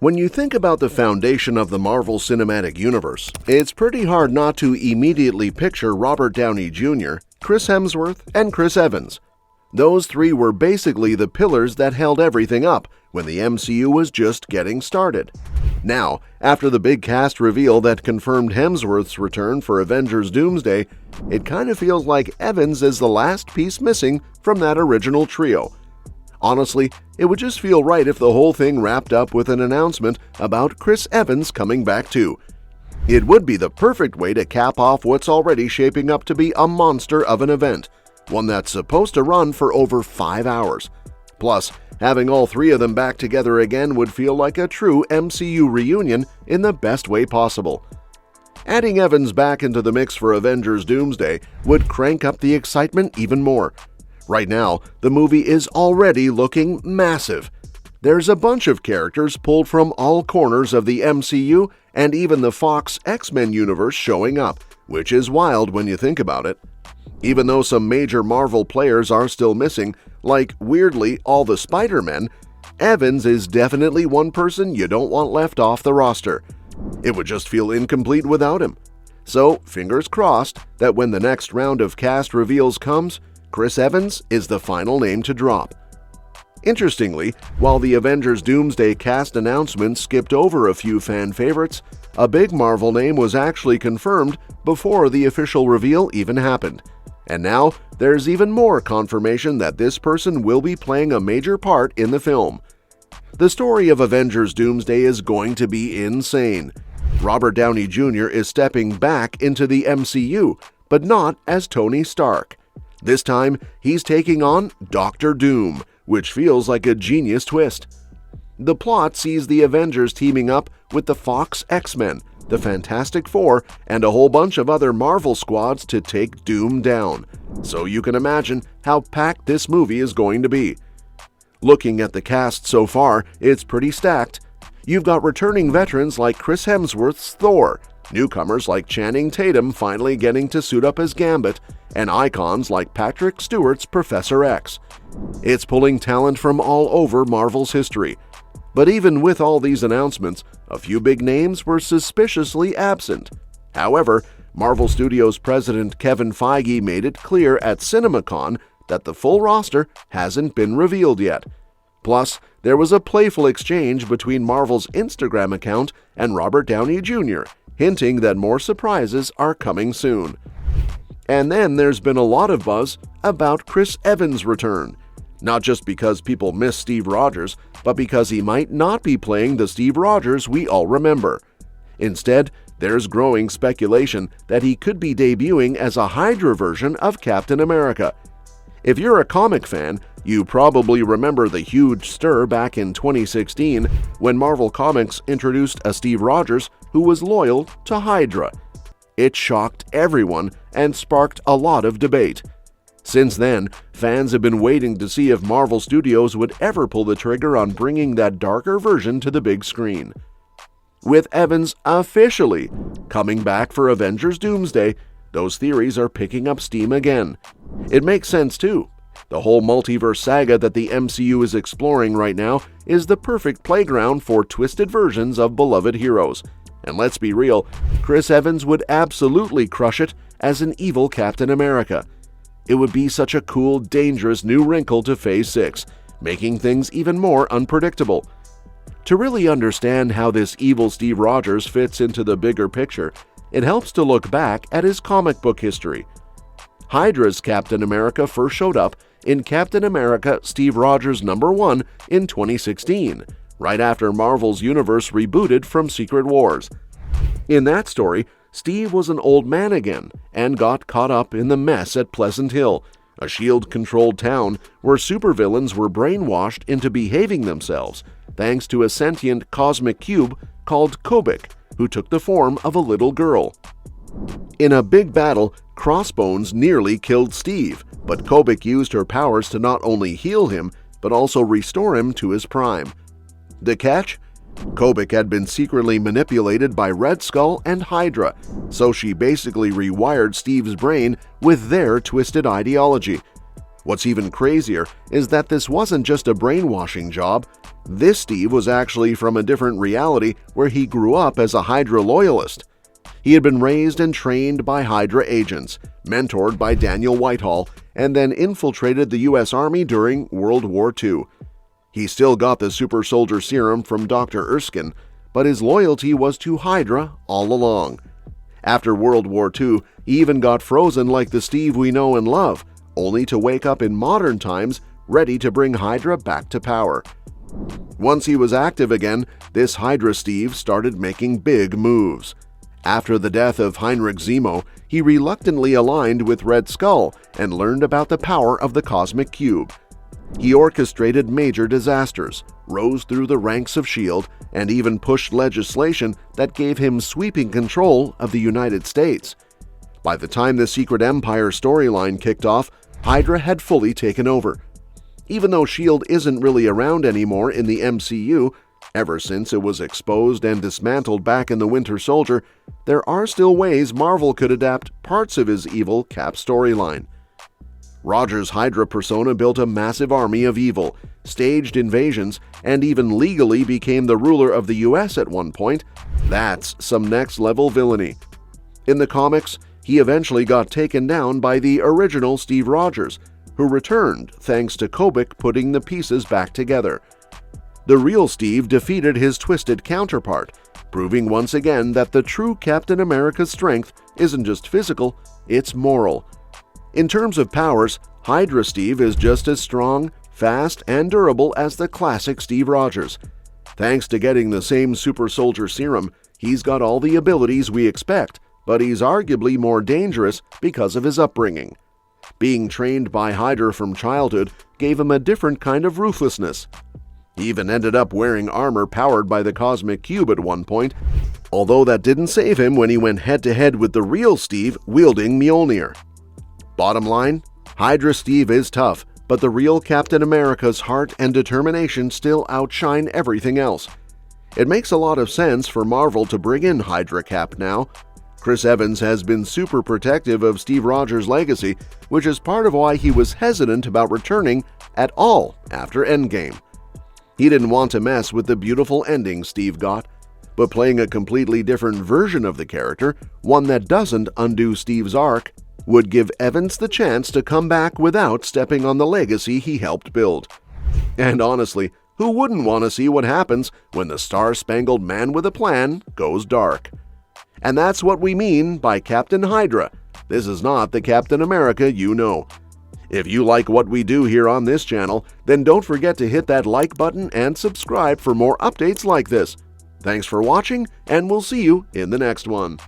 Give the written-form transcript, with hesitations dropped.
When you think about the foundation of the Marvel Cinematic Universe, it's pretty hard not to immediately picture Robert Downey Jr., Chris Hemsworth, and Chris Evans. Those three were basically the pillars that held everything up when the MCU was just getting started. Now, after the big cast reveal that confirmed Hemsworth's return for Avengers Doomsday, it kind of feels like Evans is the last piece missing from that original trio. Honestly, it would just feel right if the whole thing wrapped up with an announcement about Chris Evans coming back too. It would be the perfect way to cap off what's already shaping up to be a monster of an event, one that's supposed to run for over 5 hours. Plus, having all three of them back together again would feel like a true MCU reunion in the best way possible. Adding Evans back into the mix for Avengers Doomsday would crank up the excitement even more. Right now, the movie is already looking massive. There's a bunch of characters pulled from all corners of the MCU and even the Fox X-Men universe showing up, which is wild when you think about it. Even though some major Marvel players are still missing, like weirdly all the Spider-Men, Evans is definitely one person you don't want left off the roster. It would just feel incomplete without him. So, fingers crossed that when the next round of cast reveals comes, Chris Evans is the final name to drop. Interestingly, while the Avengers Doomsday cast announcement skipped over a few fan favorites, a big Marvel name was actually confirmed before the official reveal even happened. And now, there's even more confirmation that this person will be playing a major part in the film. The story of Avengers Doomsday is going to be insane. Robert Downey Jr. is stepping back into the MCU, but not as Tony Stark. This time, he's taking on Dr. Doom, which feels like a genius twist. The plot sees the Avengers teaming up with the Fox X-Men, the Fantastic Four, and a whole bunch of other Marvel squads to take Doom down. So you can imagine how packed this movie is going to be. Looking at the cast so far, it's pretty stacked. You've got returning veterans like Chris Hemsworth's Thor, newcomers like Channing Tatum finally getting to suit up as Gambit, and icons like Patrick Stewart's Professor X. It's pulling talent from all over Marvel's history. But even with all these announcements, a few big names were suspiciously absent. However, Marvel Studios president Kevin Feige made it clear at CinemaCon that the full roster hasn't been revealed yet. Plus, there was a playful exchange between Marvel's Instagram account and Robert Downey Jr., hinting that more surprises are coming soon. And then there's been a lot of buzz about Chris Evans' return. Not just because people miss Steve Rogers, but because he might not be playing the Steve Rogers we all remember. Instead, there's growing speculation that he could be debuting as a Hydra version of Captain America. If you're a comic fan, you probably remember the huge stir back in 2016 when Marvel Comics introduced a Steve Rogers who was loyal to Hydra. It shocked everyone and sparked a lot of debate. Since then, fans have been waiting to see if Marvel Studios would ever pull the trigger on bringing that darker version to the big screen. With Evans officially coming back for Avengers Doomsday, those theories are picking up steam again. It makes sense too. The whole multiverse saga that the MCU is exploring right now is the perfect playground for twisted versions of beloved heroes. And let's be real, Chris Evans would absolutely crush it as an evil Captain America. It would be such a cool, dangerous new wrinkle to Phase 6, making things even more unpredictable. To really understand how this evil Steve Rogers fits into the bigger picture, it helps to look back at his comic book history. Hydra's Captain America first showed up in Captain America Steve Rogers #1 in 2016, right after Marvel's universe rebooted from Secret Wars. In that story, Steve was an old man again and got caught up in the mess at Pleasant Hill, a SHIELD-controlled town where supervillains were brainwashed into behaving themselves thanks to a sentient cosmic cube called Kobik, who took the form of a little girl. In a big battle, Crossbones nearly killed Steve, but Kobik used her powers to not only heal him, but also restore him to his prime. The catch? Kobik had been secretly manipulated by Red Skull and Hydra, so she basically rewired Steve's brain with their twisted ideology. What's even crazier is that this wasn't just a brainwashing job. This Steve was actually from a different reality where he grew up as a Hydra loyalist. He had been raised and trained by Hydra agents, mentored by Daniel Whitehall, and then infiltrated the U.S. Army during World War II. He still got the super soldier serum from Dr. Erskine, but his loyalty was to Hydra all along. After World War II, he even got frozen like the Steve we know and love, only to wake up in modern times ready to bring Hydra back to power. Once he was active again, this Hydra Steve started making big moves. After the death of Heinrich Zemo, he reluctantly aligned with Red Skull and learned about the power of the Cosmic Cube. He orchestrated major disasters, rose through the ranks of S.H.I.E.L.D., and even pushed legislation that gave him sweeping control of the United States. By the time the Secret Empire storyline kicked off, Hydra had fully taken over. Even though S.H.I.E.L.D. isn't really around anymore in the MCU, ever since it was exposed and dismantled back in the Winter Soldier, there are still ways Marvel could adapt parts of his evil Cap storyline. Rogers Hydra persona built a massive army of evil, staged invasions, and even legally became the ruler of the US at one point. That's some next-level villainy. In the comics, he eventually got taken down by the original Steve Rogers, who returned thanks to Kobik putting the pieces back together. The real Steve defeated his twisted counterpart, proving once again that the true Captain America's strength isn't just physical, it's moral. In terms of powers, Hydra Steve is just as strong, fast, and durable as the classic Steve Rogers. Thanks to getting the same super soldier serum, he's got all the abilities we expect, but he's arguably more dangerous because of his upbringing. Being trained by Hydra from childhood gave him a different kind of ruthlessness. He even ended up wearing armor powered by the Cosmic Cube at one point, although that didn't save him when he went head-to-head with the real Steve wielding Mjolnir. Bottom line, Hydra Steve is tough, but the real Captain America's heart and determination still outshine everything else. It makes a lot of sense for Marvel to bring in Hydra Cap now. Chris Evans has been super protective of Steve Rogers' legacy, which is part of why he was hesitant about returning at all after Endgame. He didn't want to mess with the beautiful ending Steve got, but playing a completely different version of the character, one that doesn't undo Steve's arc, would give Evans the chance to come back without stepping on the legacy he helped build. And honestly, who wouldn't want to see what happens when the Star-Spangled Man with a Plan goes dark? And that's what we mean by Captain Hydra. This is not the Captain America you know. If you like what we do here on this channel, then don't forget to hit that like button and subscribe for more updates like this. Thanks for watching, and we'll see you in the next one.